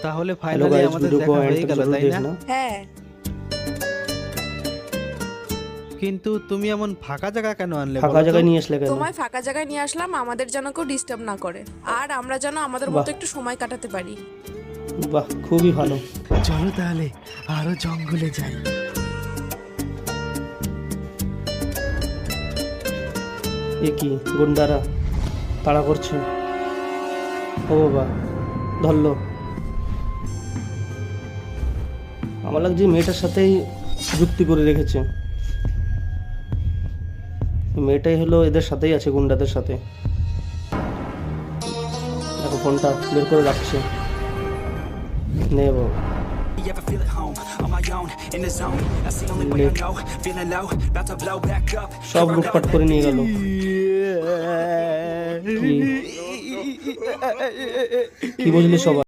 তাহলে hello finally guys, আমাদের video को দেখা एंड হয়ে तक গেল, जरूर তাই না? देखना। হ্যাঁ, কিন্তু তুমি এমন ফাঁকা জায়গা কেন আনলে ফাঁকা বলো তো? জায়গায় নিয়ে আসলে কেন? তোমায় ফাঁকা জায়গায় নিয়ে আসলাম আমাদের যেন কেউ ডিস্টার্ব না করে, আর আমরা যেন আমাদের মতো বাহ। একটু সময় কাটাতে পারি। বাহ, খুবই ভালো। চলো তাহলে আরো জঙ্গলে যাই। এ কি গুন্ডারা তাড়া করছে? ও বাবা, ধরলো। আমার লাগছে মেয়েটার সাথেই যুক্তি করে রেখেছে। মেয়েটাই হলো এদের সাথেই আছে, গুন্ডাদের সাথে। দেখো ফোনটা বের করে রাখছে। নে বাবা। You ever feel at home, on my own, in the zone? That's the only way I know. Feeling low, about to blow back up. সব লুটপাট করে নিয়ে গেল। কি বুঝলি সবাই?